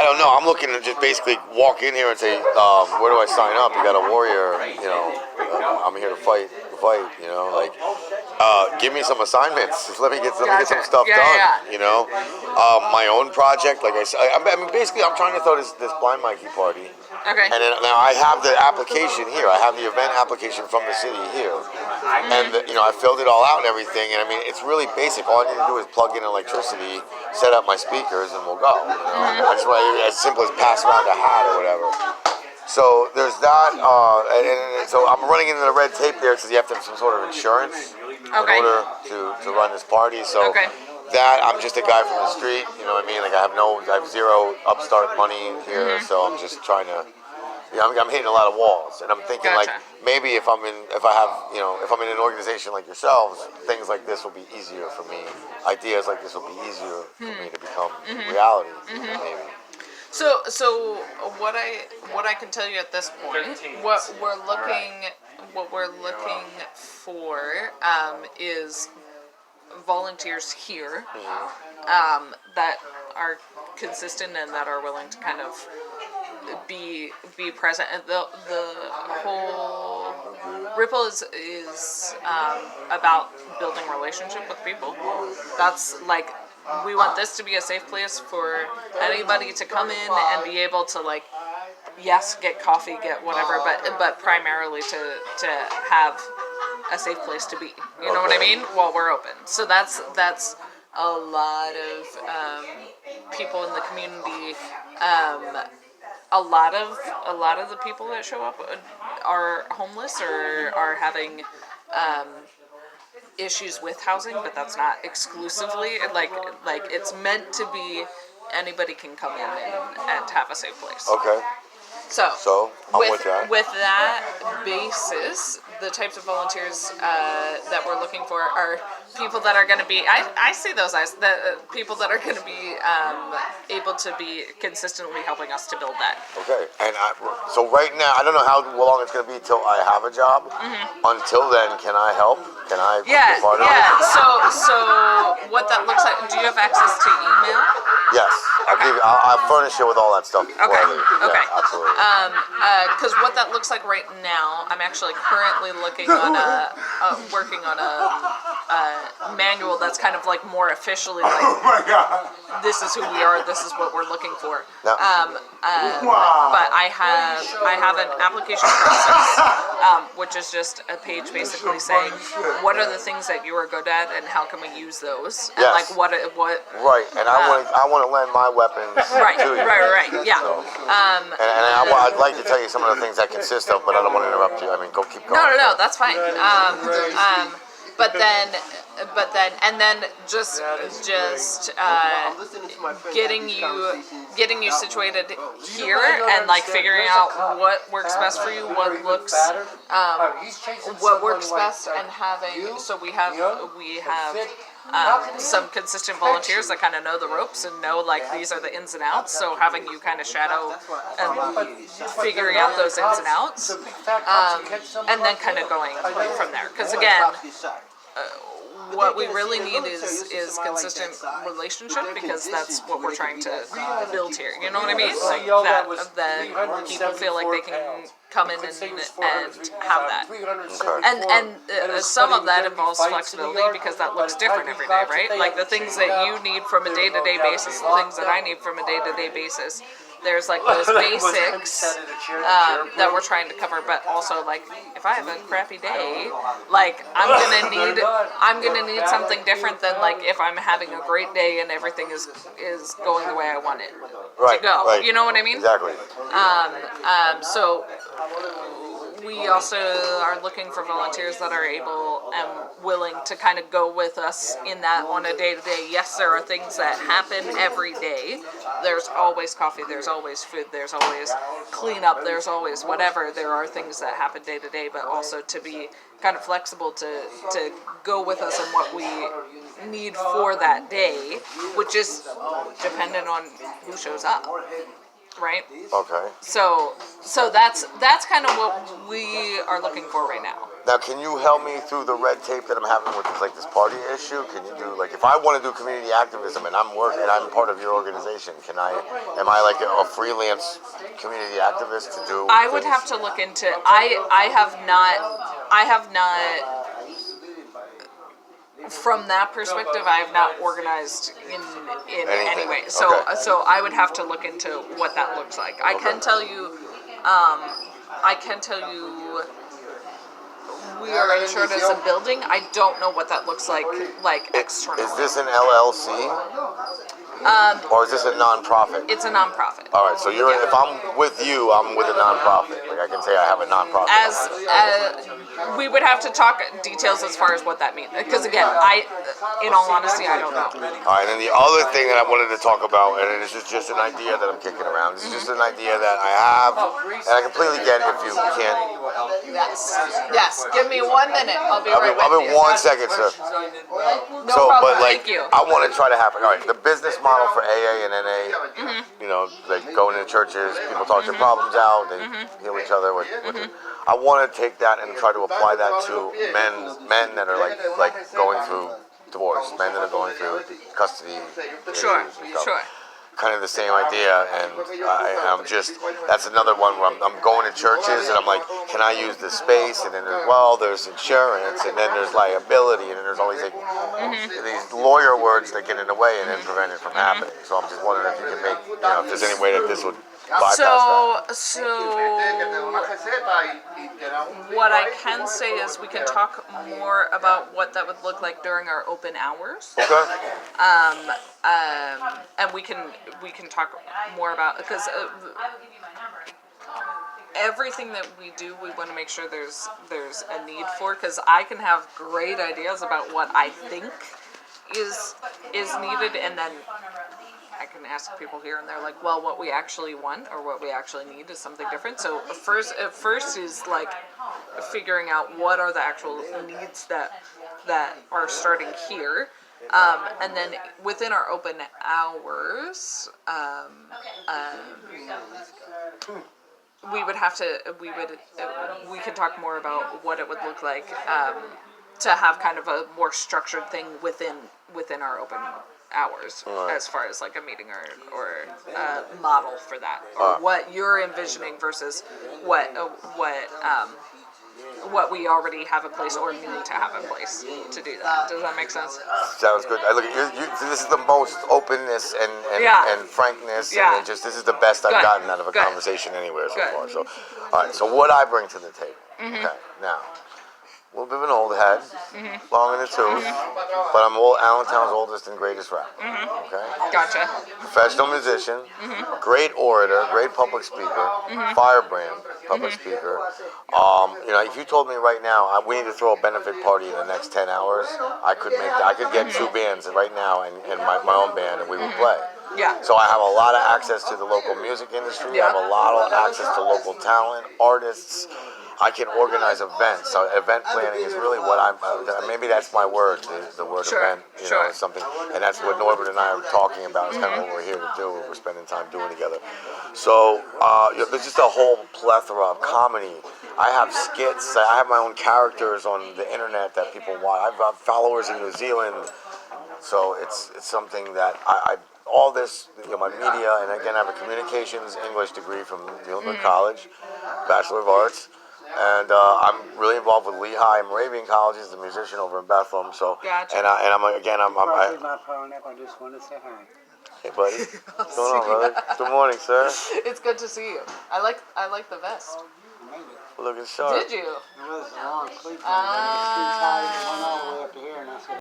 I don't know. I'm looking to just basically walk in here and say, where do I sign up? You got a warrior, I'm here to fight. Like, give me some assignments. Just let me get some stuff done. My own project, like I said. I mean, basically, I'm trying to throw this blind Mikey party. Okay. And then now I have the application here. I have the event application from the city here, and I filled it all out and everything. And I mean, it's really basic. All I need to do is plug in electricity, set up my speakers, and we'll go. I just want as simple as pass around a hat or whatever. So there's that, and so I'm running into the red tape there because you have to have some sort of insurance in order to run this party. So. That I'm just a guy from the street, you know what I mean? Like I have zero upstart money here, so I'm just trying to, I'm hitting a lot of walls, and I'm thinking like maybe if I'm in an organization like yourselves, things like this will be easier for me. Ideas like this will be easier for me to become reality, maybe. So what I can tell you at this point, what we're looking for is volunteers here that are consistent and that are willing to kind of be present. And the whole Ripple is about building relationship with people. That's like, we want this to be a safe place for anybody to come in and be able to, like, yes, get coffee, get whatever, but primarily to have a safe place to be. You know what I mean? While we're open. So that's a lot of people in the community. A lot of the people that show up are homeless or are having issues with housing, but that's not exclusively like it's meant to be. Anybody can come in and have a safe place. Okay. So I'm with that. With that basis, the types of volunteers that we're looking for are people that are going to be, I see those as the people that are going to be able to be consistently helping us to build that. Okay, and so right now, I don't know how long it's going to be till I have a job. Until then, can I help? Can I be part of it? So what that looks like, do you have access to email? Yes, I'll furnish you with all that stuff before I leave. Okay. Yeah, absolutely. Because what that looks like right now, I'm actually currently working on a manual that's kind of like more officially like, this is who we are, this is what we're looking for. Yeah. But I have an application process, which is just a page basically saying what are the things that you are good at and how can we use those, and like what. Right, and I want to lend my weapons to you. Right, yeah. So, I'd like to tell you some of the things that consist of, but I don't want to interrupt you. I mean, keep going. No, that's fine. But then, and then just getting you situated here and like figuring out what works best for you, what works best, and having. So we have some consistent volunteers that kind of know the ropes and know like these are the ins and outs. So having you kind of shadow and figuring out those ins and outs, and then kind of going from there. Because again, what we really need is consistent relationship, because that's what we're trying to build here. You know what I mean? Like that people feel like they can come in and have that. And some of that involves flexibility, because that looks different every day, right? Like the things that you need from a day-to-day basis, the things that I need from a day-to-day basis. There's like those basics that we're trying to cover, but also like if I have a crappy day, like I'm gonna need something different than like if I'm having a great day and everything is going the way I want it to go. Right. You know what I mean? Exactly. So we also are looking for volunteers that are able and willing to kind of go with us in that on a day-to-day. Yes, there are things that happen every day. There's always coffee, there's always food, there's always cleanup, there's always whatever. There are things that happen day-to-day, but also to be kind of flexible to go with us in what we need for that day, which is dependent on who shows up. Right? Okay. So that's kind of what we are looking for right now. Now, can you help me through the red tape that I'm having with this party issue? Can you do if I want to do community activism and I'm working, I'm part of your organization? Am I like a freelance community activist to do? I would have to look into. I have not. From that perspective, I have not organized in any way. So Okay. so I would have to look into what that looks like. I can tell you. We are insured as a building. I don't know what that looks like externally. Is this an LLC? Or is this a non-profit? It's a non-profit. All right, so if I'm with you, I'm with a non-profit. Like I can say I have a non-profit. We would have to talk details as far as what that means. Because again, in all honesty, I don't know. All right, and then the other thing that I wanted to talk about, and this is just an idea that I'm kicking around. This is just an idea that I have, and I completely get if you can't. Yes. Give me 1 minute. I'll be right with you. I'll be 1 second, sir. No problem. But Thank you. I want to try to have it. All right, the business model for AA and NA, like going into churches, people talk their problems out, they heal each other. I want to take that and try to apply that to men that are like going through divorce, men that are going through custody. Sure. Kind of the same idea, and that's another one where I'm going to churches and I'm like, can I use this space? And then there's insurance, and then there's liability, and then there's always these lawyer words that get in the way and then prevent it from happening. So I'm just wondering if you can make, if there's any way that this would bypass that. So what I can say is we can talk more about what that would look like during our open hours. Okay. And we can talk more about, because everything that we do, we want to make sure there's a need for, because I can have great ideas about what I think is needed, and then I can ask people here and they're like, well, what we actually want or what we actually need is something different. So first is like figuring out what are the actual needs that are starting here. And then within our open hours, we could talk more about what it would look like to have kind of a more structured thing within our open hours, as far as like a meeting or model for that, or what you're envisioning versus what we already have in place or need to have in place to do that. Does that make sense? Sounds good. Look, this is the most openness and frankness, and this is the best I've gotten out of a conversation anywhere so far. So, all right. So what I bring to the table. Okay. Now, a little bit of an old head, long in the tooth, but I'm Allentown's oldest and greatest rapper. Okay. Gotcha. Professional musician, great orator, great public speaker, firebrand public speaker. If you told me right now we need to throw a benefit party in the next 10 hours, I could get two bands right now and my own band, and we would play. Yeah. So I have a lot of access to the local music industry. I have a lot of access to local talent, artists. I can organize events. So event planning is really what maybe that's my word, the word event. Is something, and that's what Norbert and I are talking about. It's kind of what we're here to do. We're spending time doing together. So there's just a whole plethora of comedy. I have skits. I have my own characters on the internet that people watch. I've got followers in New Zealand. So it's something that all this, my media, and again, I have a communications English degree from Muthaphuckaz College, Bachelor of Arts. And I'm really involved with Lehigh Moravian College as a musician over in Bethlehem. So, gotcha. and I'm I just want to say hi. Hey, buddy. What's going on, brother? Good morning, sir. It's good to see you. I like the vest. Looking sharp. Did you? It was long sleep.